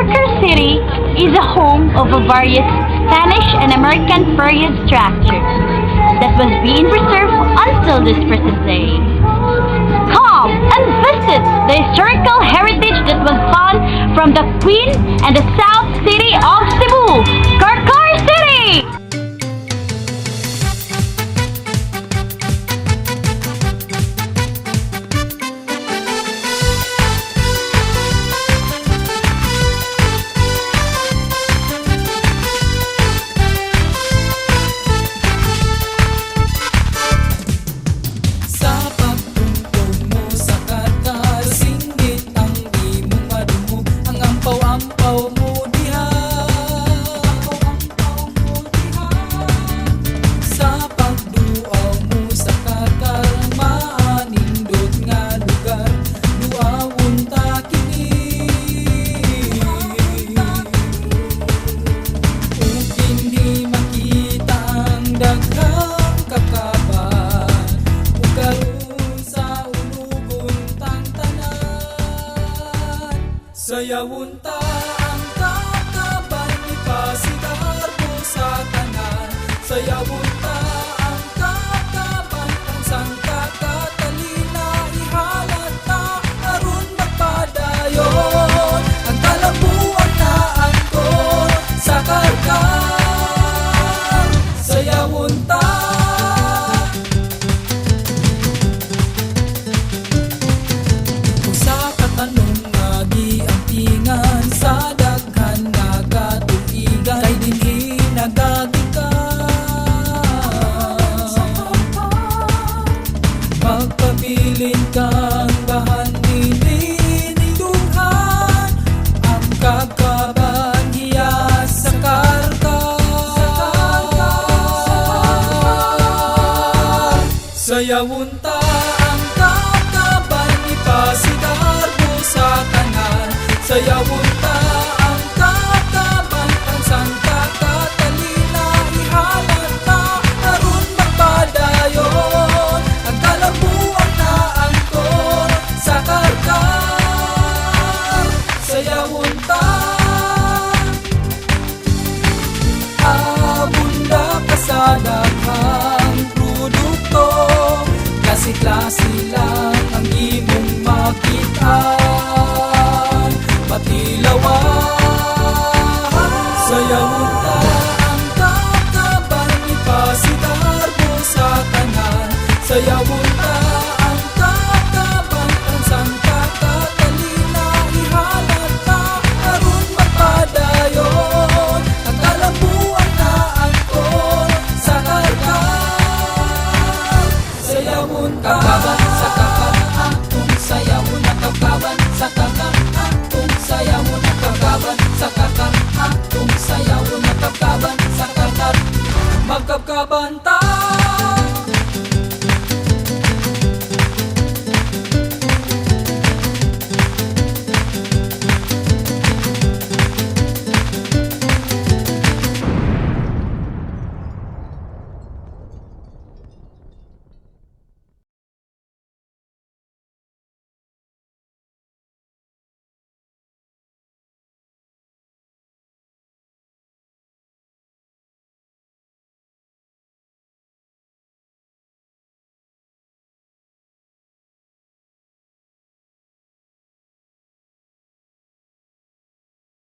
Carcar City is a home of a various Spanish and American period structures that was being preserved until this present day. Come and visit the historical heritage that was found from the Queen and the South City of Cebu, Carcar City! Sayawunta ang kakaban, ipasigar mo sa tanan. Sayawunta ang kakaban, ang sangka Catalina, ihalata aron magpadayon. Ang kalabuan na angkon sa Carcar. Sayawunta kung sa katanong ingan sa daghan nga katuigan kay dinhi nagagikan. Magpabilin kang bahan dili nindunghan ang kakaban hiya sa Carcar. Sayawunta ang kakaban, ipasigar mo sa tanan. Sayawunta ang kakaban, ang sangka Catalina, ihalata aron magpadayon. Ang kalabuan na angkon sa Carcar. Sayawunta abunda ka sa daghang produkto, klase-klase lang ang imong makita. Sayawunta ang kakaban, ipasigar mo sa tanan. Sayawunta ang kakaban, ang sangka Catalina, ihalata aron magpadayon. Ang kalabuan na angkon sa Carcar. Sayawunta sa Carcar, atong sayawon ang kakaban sa Carcar. Sayawon ang kakaban sa Carcar, atong sayawon ang kakaban sa Carcar. Magkabkaban ta